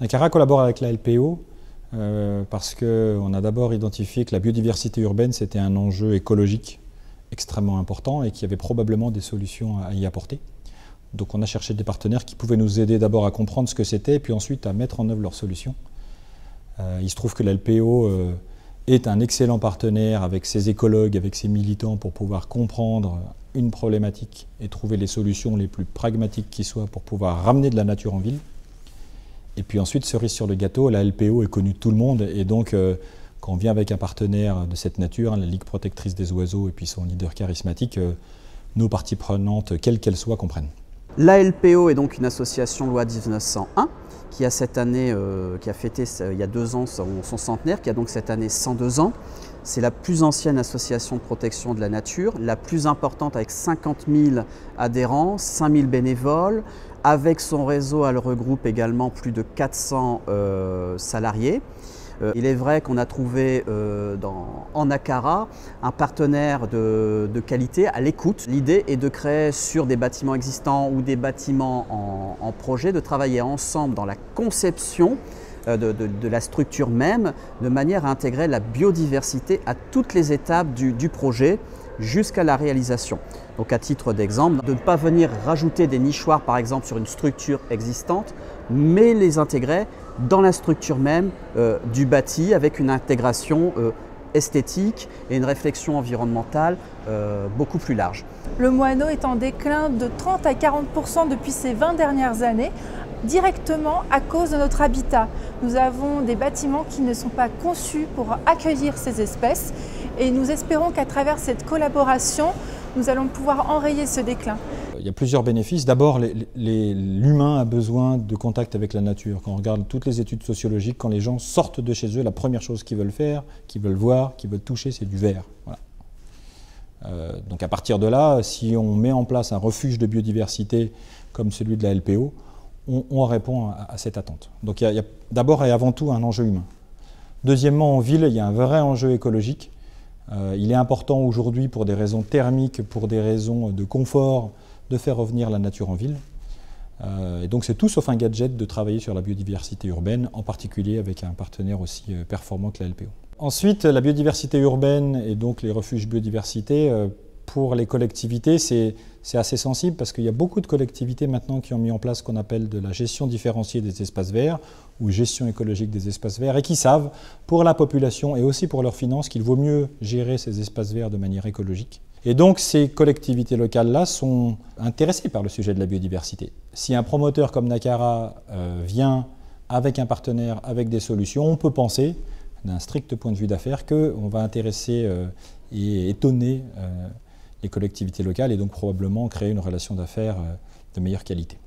Nacara collabore avec la LPO parce qu'on a d'abord identifié que la biodiversité urbaine, c'était un enjeu écologique extrêmement important et qu'il y avait probablement des solutions à y apporter. Donc on a cherché des partenaires qui pouvaient nous aider d'abord à comprendre ce que c'était et puis ensuite à mettre en œuvre leurs solutions. Il se trouve que la LPO est un excellent partenaire avec ses écologues, avec ses militants pour pouvoir comprendre une problématique et trouver les solutions les plus pragmatiques qui soient pour pouvoir ramener de la nature en ville. Et puis ensuite, cerise sur le gâteau, la LPO est connue de tout le monde et donc quand on vient avec un partenaire de cette nature, la Ligue protectrice des oiseaux et puis son leader charismatique, nos parties prenantes, quelles qu'elles soient, comprennent. La LPO est donc une association loi 1901 qui a cette année, qui a fêté il y a 2 ans son centenaire, qui a donc cette année 102 ans. C'est la plus ancienne association de protection de la nature, la plus importante avec 50 000 adhérents, 5 000 bénévoles. Avec son réseau, elle regroupe également plus de 400 salariés. Il est vrai qu'on a trouvé en Nacara un partenaire de qualité à l'écoute. L'idée est de créer sur des bâtiments existants ou des bâtiments en projet, de travailler ensemble dans la conception de la structure même, de manière à intégrer la biodiversité à toutes les étapes du projet jusqu'à la réalisation. Donc à titre d'exemple, de ne pas venir rajouter des nichoirs par exemple sur une structure existante, mais les intégrer dans la structure même du bâti avec une intégration esthétique et une réflexion environnementale beaucoup plus large. Le moineau est en déclin de 30 à 40% depuis ces 20 dernières années, directement à cause de notre habitat. Nous avons des bâtiments qui ne sont pas conçus pour accueillir ces espèces et nous espérons qu'à travers cette collaboration, nous allons pouvoir enrayer ce déclin. Il y a plusieurs bénéfices. D'abord, l'humain a besoin de contact avec la nature. Quand on regarde toutes les études sociologiques, quand les gens sortent de chez eux, la première chose qu'ils veulent faire, qu'ils veulent voir, qu'ils veulent toucher, c'est du vert. Voilà. Donc à partir de là, si on met en place un refuge de biodiversité comme celui de la LPO, on répond à cette attente. Donc il y a d'abord et avant tout un enjeu humain. Deuxièmement, en ville, il y a un vrai enjeu écologique. Il est important aujourd'hui pour des raisons thermiques, pour des raisons de confort, de faire revenir la nature en ville. Et donc c'est tout sauf un gadget de travailler sur la biodiversité urbaine, en particulier avec un partenaire aussi performant que la LPO. Ensuite, la biodiversité urbaine et donc les refuges biodiversité, pour les collectivités, c'est assez sensible parce qu'il y a beaucoup de collectivités maintenant qui ont mis en place ce qu'on appelle de la gestion différenciée des espaces verts ou gestion écologique des espaces verts et qui savent, pour la population et aussi pour leurs finances, qu'il vaut mieux gérer ces espaces verts de manière écologique. Et donc ces collectivités locales-là sont intéressées par le sujet de la biodiversité. Si un promoteur comme Nacara vient avec un partenaire, avec des solutions, on peut penser, d'un strict point de vue d'affaires, qu'on va intéresser et étonner les collectivités locales et donc probablement créer une relation d'affaires de meilleure qualité.